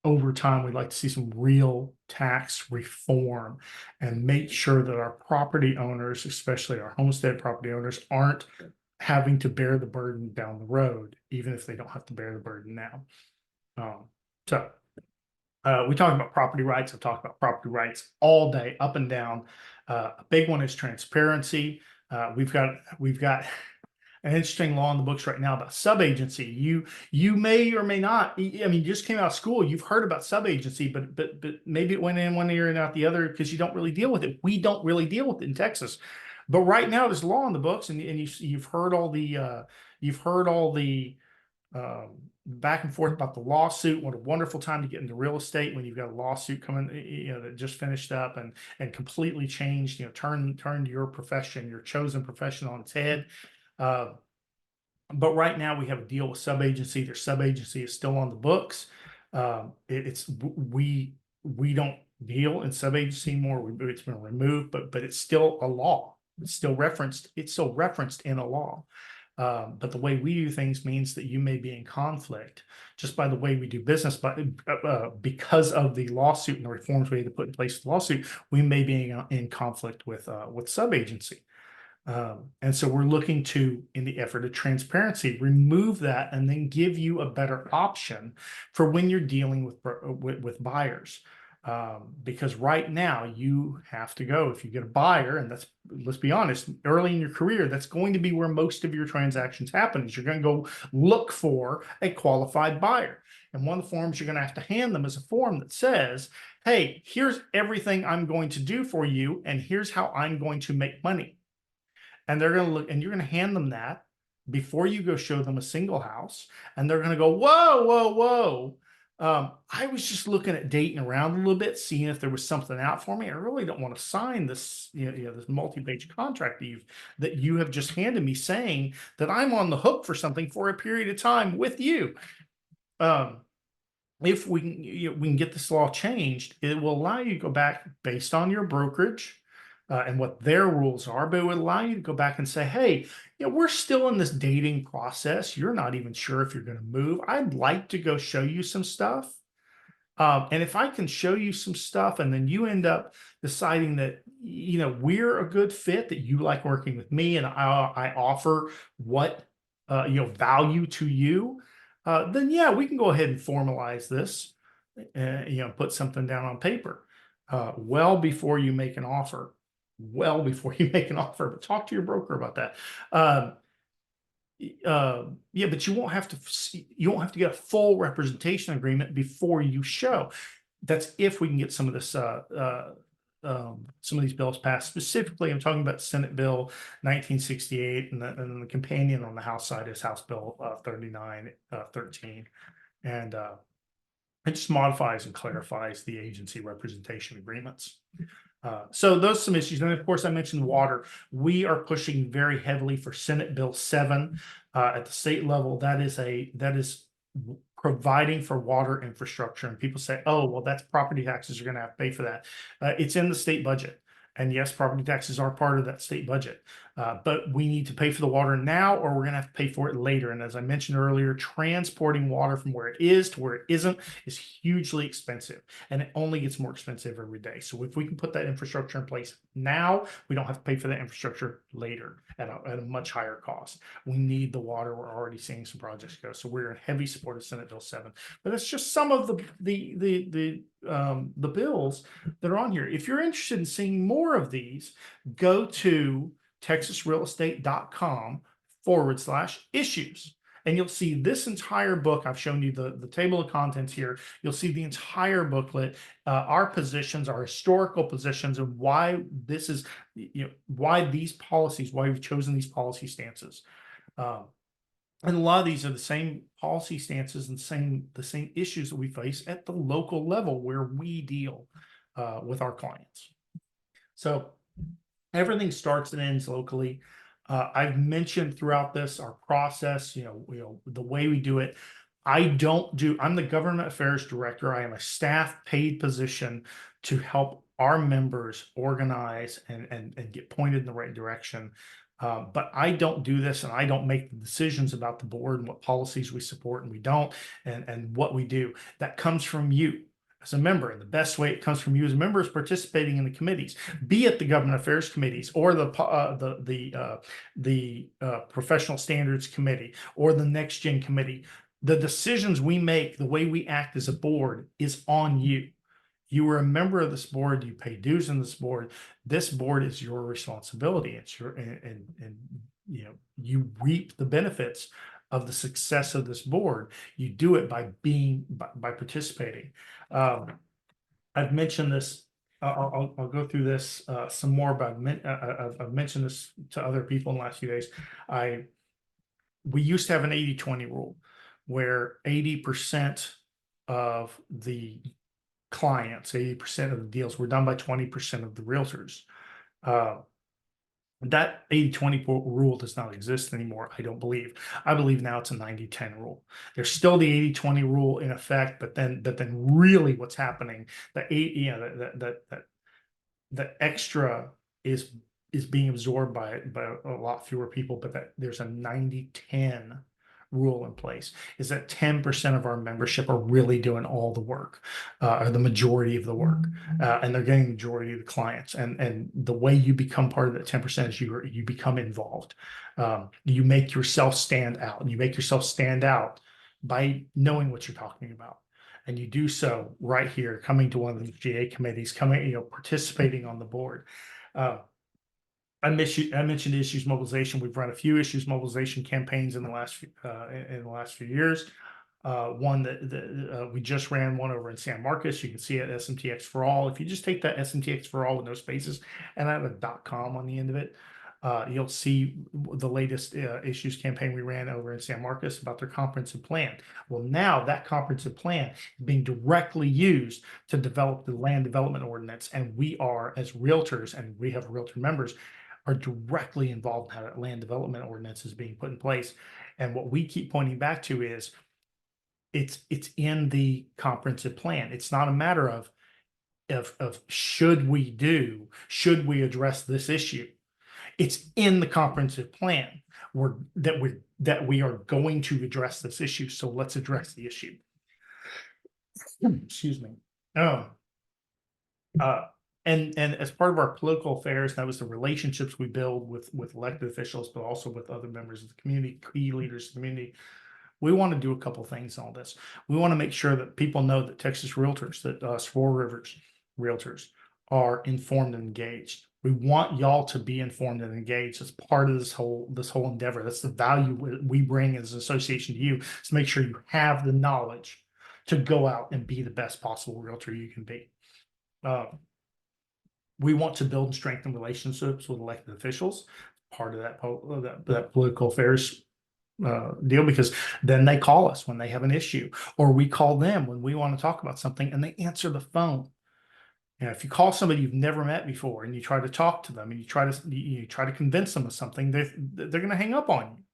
A: over time, we'd like to see some real tax reform and make sure that our property owners, especially our homestead property owners, aren't having to bear the burden down the road, even if they don't have to bear the burden now. We talked about property rights. I've talked about property rights all day, up and down. A big one is transparency. We've got an interesting law in the books right now about subagency. You may or may not. I mean, you just came out of school. You've heard about subagency, but maybe it went in one ear and out the other because you don't really deal with it. We don't really deal with it in Texas. But right now, there's law in the books, and you've heard all the back and forth about the lawsuit. What a wonderful time to get into real estate when you've got a lawsuit coming, that just finished up and completely changed. Turned your profession, your chosen profession, on its head. But right now we have a deal with subagency. Their subagency is still on the books. We don't deal in subagency anymore. It's been removed, but it's still a law. It's still referenced in a law. But the way we do things means that you may be in conflict just by the way we do business, but because of the lawsuit and the reforms we had to put in place for the lawsuit, we may be in conflict with subagency. And so we're looking to, in the effort of transparency, remove that and then give you a better option for when you're dealing with buyers. Because right now you have to go, if you get a buyer, and let's be honest, early in your career, that's going to be where most of your transactions happen, is you're going to go look for a qualified buyer. And one of the forms you're going to have to hand them is a form that says, hey, here's everything I'm going to do for you, and here's how I'm going to make money. And they're going to look, and you're going to hand them that before you go show them a single house. And they're going to go, whoa, whoa, whoa. I was just looking at dating around a little bit, seeing if there was something out for me. I really don't want to sign this, this multi-page contract that you have just handed me, saying that I'm on the hook for something for a period of time with you. If we can get this law changed, it will allow you to go back based on your brokerage and what their rules are, but it would allow you to go back and say, hey, we're still in this dating process. You're not even sure if you're going to move. I'd like to go show you some stuff. And if I can show you some stuff and then you end up deciding that, we're a good fit, that you like working with me and I offer what, value to you, then yeah, we can go ahead and formalize this, put something down on paper, well before you make an offer, but talk to your broker about that. Yeah, but you won't have to get a full representation agreement before you show. That's if we can get some of this some of these bills passed. Specifically, I'm talking about Senate Bill 1968, and the companion on the House side is House Bill 3913, and it just modifies and clarifies the agency representation agreements. So those are some issues. And of course, I mentioned water. We are pushing very heavily for Senate Bill 7 at the state level. That is providing for water infrastructure. And people say, oh, well, that's property taxes. You're going to have to pay for that. It's in the state budget. And yes, property taxes are part of that state budget, but we need to pay for the water now, or we're going to have to pay for it later. And as I mentioned earlier, transporting water from where it is to where it isn't is hugely expensive, and it only gets more expensive every day. So if we can put that infrastructure in place now, we don't have to pay for that infrastructure later at a much higher cost. We need the water. We're already seeing some projects go. So we're in heavy support of Senate Bill 7, but it's just some of the bills that are on here. If you're interested in seeing more of these, go to texasrealestate.com/issues. And you'll see this entire book. I've shown you the table of contents here. You'll see the entire booklet, our positions, our historical positions, and why this is, why these policies, why we've chosen these policy stances. And a lot of these are the same policy stances and the same issues that we face at the local level where we deal with our clients. So everything starts and ends locally. I've mentioned throughout this our process, the way we do it. I'm the government affairs director. I am a staff paid position to help our members organize and get pointed in the right direction. But I don't do this, and I don't make the decisions about the board and what policies we support and we don't, and what we do. That comes from you as a member. And the best way it comes from you as a member is participating in the committees, be it the government affairs committees or the professional standards committee or the next gen committee. The decisions we make, the way we act as a board, is on you. You are a member of this board. You pay dues in this board. This board is your responsibility. It's your, and you reap the benefits of the success of this board. You do it by participating. I've mentioned this. I'll go through this some more, but I've mentioned this to other people in the last few days. We used to have an 80-20 rule where 80% of the clients, 80% of the deals were done by 20% of the realtors. That 80-20 rule does not exist anymore, I don't believe. I believe now it's a 90-10 rule. There's still the 80-20 rule in effect, but then really what's happening, the extra is being absorbed by a lot fewer people, but that there's a 90-10 rule in place, is that 10% of our membership are really doing all the work, or the majority of the work, and they're getting the majority of the clients. And the way you become part of that 10% is you become involved. You make yourself stand out. You make yourself stand out by knowing what you're talking about. And you do so right here, coming to one of the GA committees, participating on the board. I mentioned issues mobilization. We've run a few issues mobilization campaigns in the last few years. One that we just ran one over in San Marcos. You can see it, SMTX for All. If you just take that SMTX for All with no spaces and add a .com on the end of it, you'll see the latest issues campaign we ran over in San Marcos about their comprehensive plan. Well, now that comprehensive plan is being directly used to develop the land development ordinance, and we are, as realtors, and we have realtor members, are directly involved in how that land development ordinance is being put in place. And what we keep pointing back to is it's in the comprehensive plan. It's not a matter of should we address this issue. It's in the comprehensive plan that we are going to address this issue. So let's address the issue. Excuse me. Oh, uh, and as part of our political affairs, that was the relationships we build with elected officials, but also with other members of the community, key leaders of the community. We want to do a couple things on this. We want to make sure that people know that Texas Realtors, that us Four Rivers Realtors, are informed and engaged. We want y'all to be informed and engaged as part of this whole endeavor. That's the value we bring as an association to you, is to make sure you have the knowledge to go out and be the best possible realtor you can be. We want to build and strengthen relationships with elected officials. Part of that political affairs deal, because then they call us when they have an issue, or we call them when we want to talk about something, and they answer the phone. You know, if you call somebody you've never met before and you try to talk to them and you try to convince them of something, they're going to hang up on you.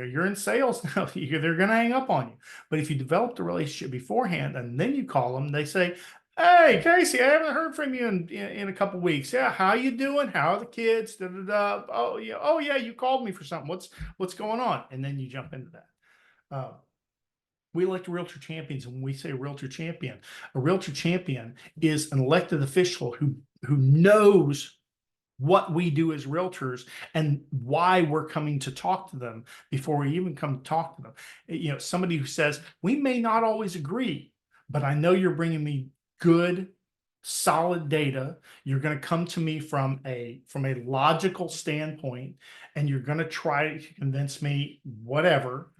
A: You're in sales now. They're going to hang up on you. But if you develop the relationship beforehand and then you call them, they say, "Hey, Casey, I haven't heard from you in a couple weeks. Yeah, how you doing? How are the kids? Da, da, da. Oh yeah, you called me for something. What's going on?" And then you jump into that. We elect realtor champions, and when we say realtor champion, a realtor champion is an elected official who knows what we do as realtors and why we're coming to talk to them before we even come to talk to them. You know, somebody who says, "We may not always agree, but I know you're bringing me good, solid data. You're going to come to me from a logical standpoint, and you're going to try to convince me whatever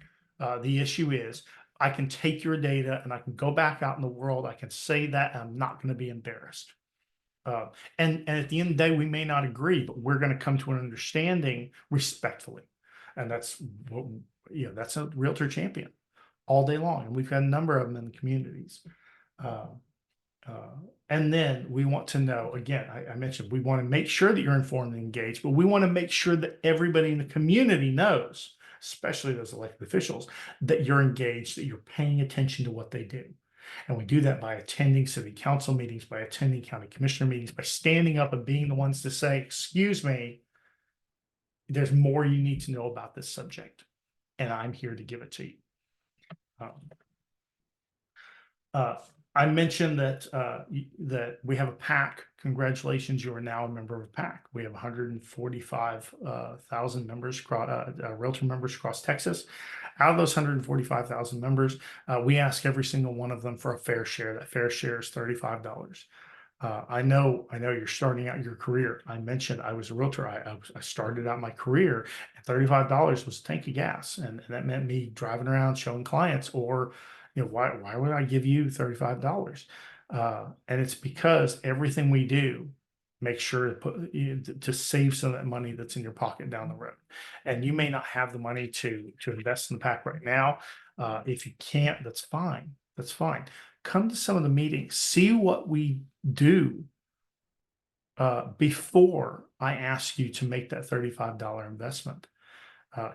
A: the issue is. I can take your data and I can go back out in the world. I can say that, and I'm not going to be embarrassed." And at the end of the day, we may not agree, but we're going to come to an understanding respectfully. And that's what, that's a realtor champion all day long. And we've got a number of them in the communities. Uh, and then we want to know, again, I mentioned, we want to make sure that you're informed and engaged, but we want to make sure that everybody in the community knows, especially those elected officials, that you're engaged, that you're paying attention to what they do. And we do that by attending city council meetings, by attending county commissioner meetings, by standing up and being the ones to say, "Excuse me, there's more you need to know about this subject, and I'm here to give it to you." Um, uh, I mentioned that we have a PAC. Congratulations, you are now a member of a PAC. We have 145,000 members, realtor members across Texas. Out of those 145,000 members, we ask every single one of them for a fair share. That fair share is $35. I know you're starting out your career. I mentioned I was a realtor. I started out my career, and $35 was a tank of gas, and that meant me driving around showing clients. Or, why would I give you $35? And it's because everything we do make sure to save some of that money that's in your pocket down the road. And you may not have the money to invest in the PAC right now. If you can't, that's fine. That's fine. Come to some of the meetings, see what we do before I ask you to make that $35 investment.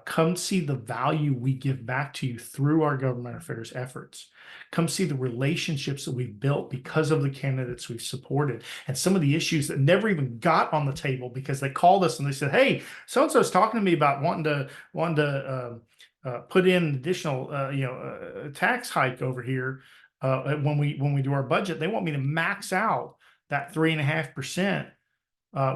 A: Come see the value we give back to you through our government affairs efforts. Come see the relationships that we've built because of the candidates we've supported, and some of the issues that never even got on the table because they called us and they said, "Hey, so-and-so is talking to me about wanting to put in an additional tax hike over here when we do our budget. They want me to max out that 3.5%."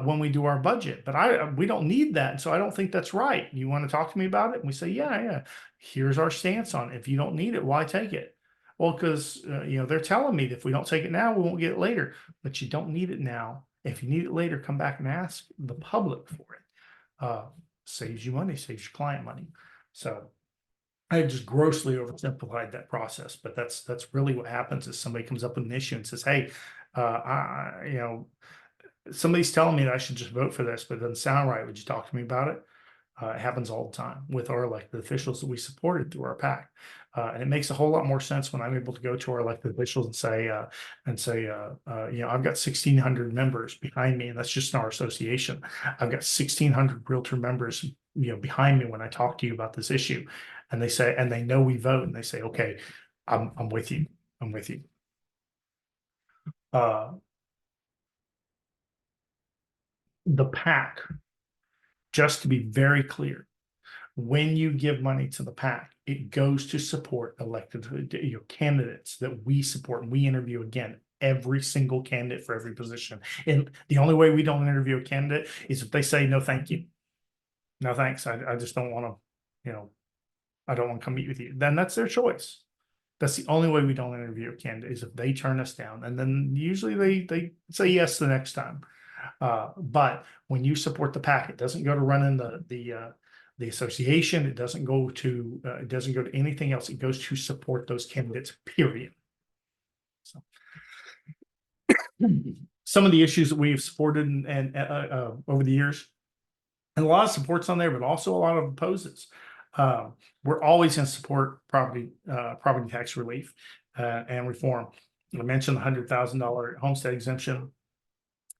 A: When we do our budget, but we don't need that. And so I don't think that's right. You want to talk to me about it? And we say, yeah. Here's our stance on it. If you don't need it, why take it? Well, because they're telling me that if we don't take it now, we won't get it later. But you don't need it now. If you need it later, come back and ask the public for it. Saves you money, saves your client money. So I just grossly oversimplified that process, but that's really what happens is somebody comes up with an issue and says, "Hey, somebody's telling me that I should just vote for this, but it doesn't sound right. Would you talk to me about it?" It happens all the time with our elected officials that we supported through our PAC. And it makes a whole lot more sense when I'm able to go to our elected officials and say, I've got 1,600 members behind me, and that's just in our association. I've got 1,600 realtor members, behind me when I talk to you about this issue. And they say, and they know we vote, and they say, "Okay, I'm with you. I'm with you." Uh, the PAC, just to be very clear, when you give money to the PAC, it goes to support elected candidates that we support, and we interview again every single candidate for every position. And the only way we don't interview a candidate is if they say no, thank you, no thanks. I just don't want to, I don't want to come meet with you. Then that's their choice. That's the only way we don't interview a candidate, is if they turn us down, and then usually they say yes the next time. But when you support the PAC, it doesn't go to running the association. It doesn't go to anything else. It goes to support those candidates, period. So some of the issues that we've supported and over the years, and a lot of supports on there, but also a lot of opposes. We're always going to support property tax relief and reform. I mentioned the $100,000 homestead exemption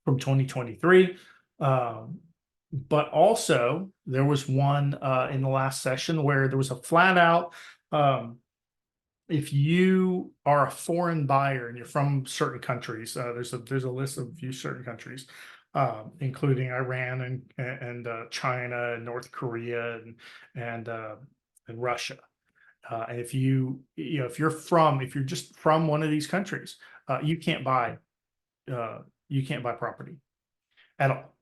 A: from 2023. But also there was one in the last session where there was a flat out, if you are a foreign buyer and you're from certain countries, there's a list of a few certain countries, including Iran and China and North Korea and Russia. And if if you're just from one of these countries, you can't buy property at all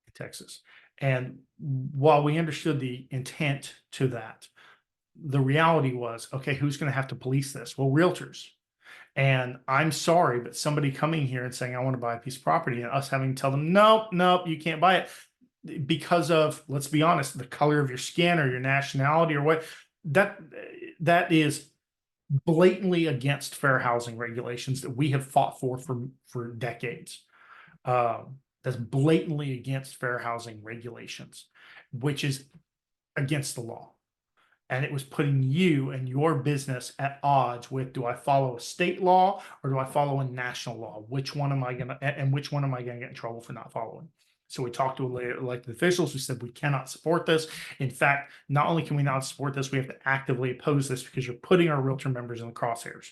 A: in Texas. And while we understood the intent to that, the reality was, okay, who's going to have to police this? Well, realtors. And I'm sorry, but somebody coming here and saying, I want to buy a piece of property, and us having to tell them, nope, you can't buy it because of, let's be honest, the color of your skin or your nationality or what, that is blatantly against fair housing regulations that we have fought for decades. That's blatantly against fair housing regulations, which is against the law. And it was putting you and your business at odds with, do I follow a state law or do I follow a national law? Which one am I going to get in trouble for not following? So we talked to elected officials. We said, we cannot support this. In fact, not only can we not support this, we have to actively oppose this because you're putting our realtor members in the crosshairs.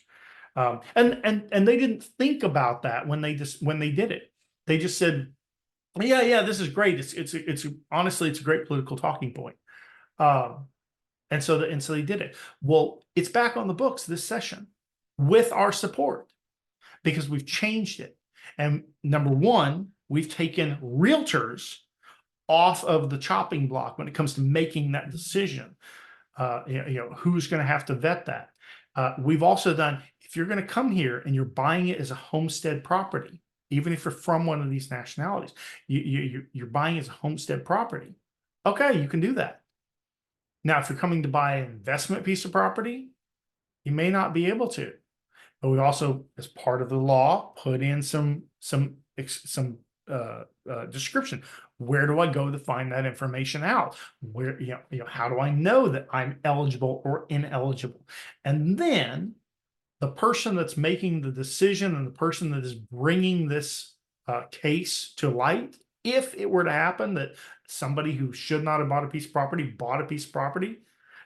A: And they didn't think about that when they did it. They just said, yeah, this is great. It's honestly, it's a great political talking point. And so they did it. Well, it's back on the books this session with our support because we've changed it. And number one, we've taken realtors off of the chopping block when it comes to making that decision. Who's going to have to vet that? We've also done, if you're going to come here and you're buying it as a homestead property, even if you're from one of these nationalities, you're buying it as a homestead property. Okay, you can do that. Now, if you're coming to buy an investment piece of property, you may not be able to. But we also, as part of the law, put in some description. Where do I go to find that information out? Where, how do I know that I'm eligible or ineligible? And then the person that's making the decision and the person that is bringing this case to light, if it were to happen that somebody who should not have bought a piece of property bought a piece of property,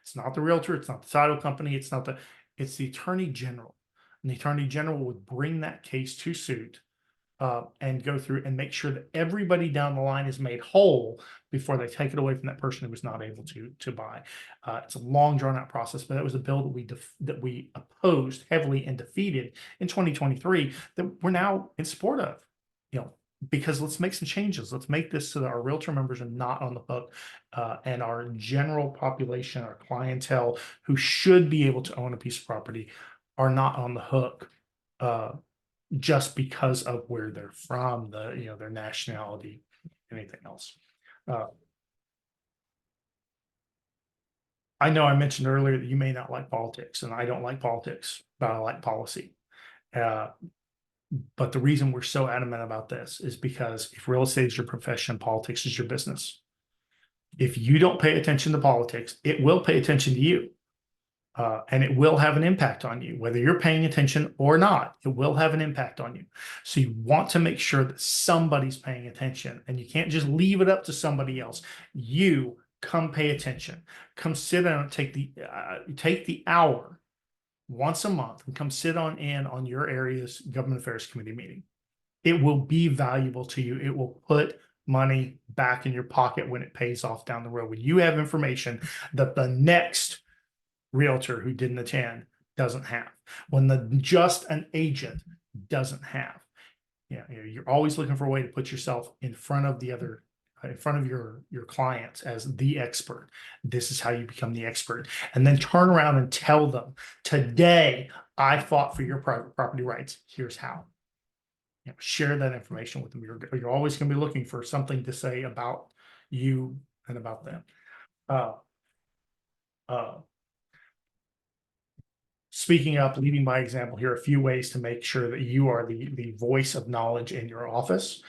A: it's not the realtor, it's not the title company, it's the attorney general. And the attorney general would bring that case to suit and go through and make sure that everybody down the line is made whole before they take it away from that person who was not able to buy. It's a long drawn out process, but that was a bill that we opposed heavily and defeated in 2023 that we're now in support of, because let's make some changes. Let's make this so that our realtor members are not on the hook, and our general population, our clientele who should be able to own a piece of property are not on the hook just because of where they're from, their nationality, anything else. I know I mentioned earlier that you may not like politics, and I don't like politics, but I like policy. But the reason we're so adamant about this is because if real estate is your profession, politics is your business. If you don't pay attention to politics, it will pay attention to you. And it will have an impact on you, whether you're paying attention or not. It will have an impact on you. So you want to make sure that somebody's paying attention, and you can't just leave it up to somebody else. You come pay attention. Come sit down and take the hour once a month and come sit on your area's government affairs committee meeting. It will be valuable to you. It will put money back in your pocket when it pays off down the road. When you have information that the next realtor who didn't attend doesn't have, when just an agent doesn't have. You're always looking for a way to put yourself in front of your clients as the expert. This is how you become the expert, and then turn around and tell them, today I fought for your private property rights. Here's how. Share that information with them. You're always going to be looking for something to say about you and about them. Speaking up, leading by example, here are a few ways to make sure that you are the voice of knowledge in your office.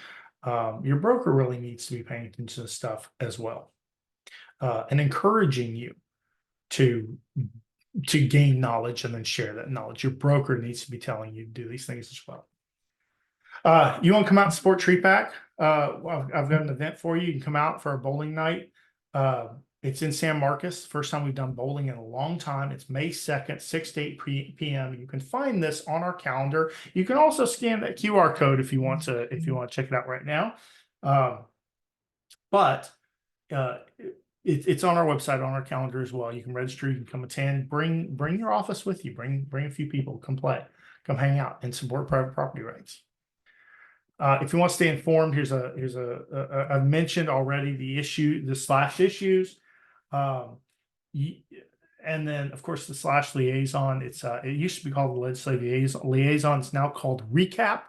A: Your broker really needs to be paying attention to this stuff as well, and encouraging you to gain knowledge and then share that knowledge. Your broker needs to be telling you to do these things as well. You want to come out and support TREPAC? I've got an event for you. You can come out for a bowling night. It's in San Marcos. First time we've done bowling in a long time. It's May 2nd, 6 to 8 p.m. You can find this on our calendar. You can also scan that QR code if you want to check it out right now. It's on our website, on our calendar as well. You can register, you can come attend, bring your office with you, bring a few people, come play, come hang out and support private property rights. If you want to stay informed, I've mentioned already the slash issues. And then of course the slash liaison, it used to be called the legislative liaison. It's now called recap.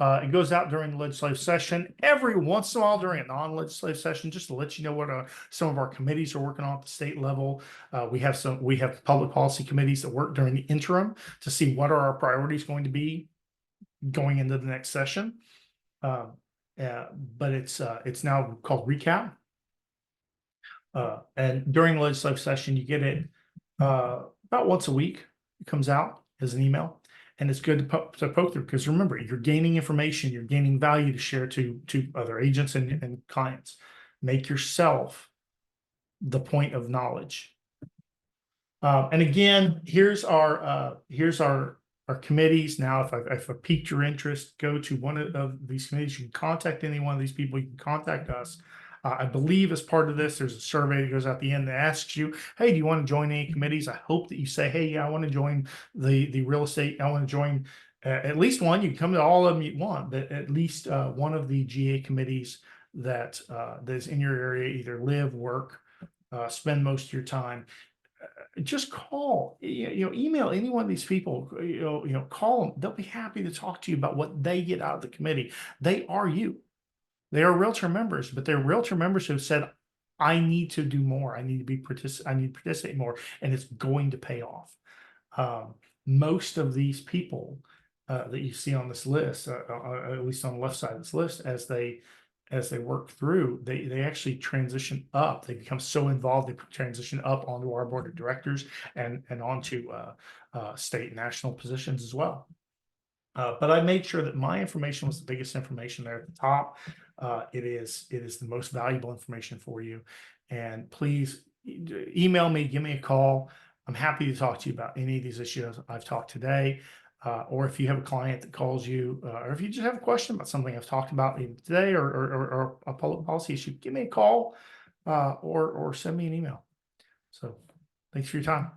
A: It goes out during the legislative session, every once in a while during a non-legislative session, just to let you know what some of our committees are working on at the state level. We have public policy committees that work during the interim to see what are our priorities going to be going into the next session. But it's now called recap. And during the legislative session, you get it about once a week. It comes out as an email, and it's good to poke through, because remember, you're gaining information, you're gaining value to share to other agents and clients. Make yourself the point of knowledge. And again, here's our committees. Now, if I piqued your interest, go to one of these committees. You can contact any one of these people. You can contact us. I believe as part of this, there's a survey that goes out the end that asks you, hey, do you want to join any committees? I hope that you say, hey, yeah, I want to join the real estate. I want to join at least one. You can come to all of them you want, but at least one of the GA committees that's in your area, either live, work, spend most of your time. Just call, email any one of these people, call them. They'll be happy to talk to you about what they get out of the committee. They are you. They are realtor members, but they're realtor members who have said, I need to do more. I need to participate more, and it's going to pay off. Most of these people that you see on this list, at least on the left side of this list, as they work through, they actually transition up. They become so involved, they transition up onto our board of directors and onto state and national positions as well. But I made sure that my information was the biggest information there at the top. It is the most valuable information for you. And please email me, give me a call. I'm happy to talk to you about any of these issues I've talked today. Or if you have a client that calls you, or if you just have a question about something I've talked about either today or a public policy issue, give me a call or send me an email. So thanks for your time.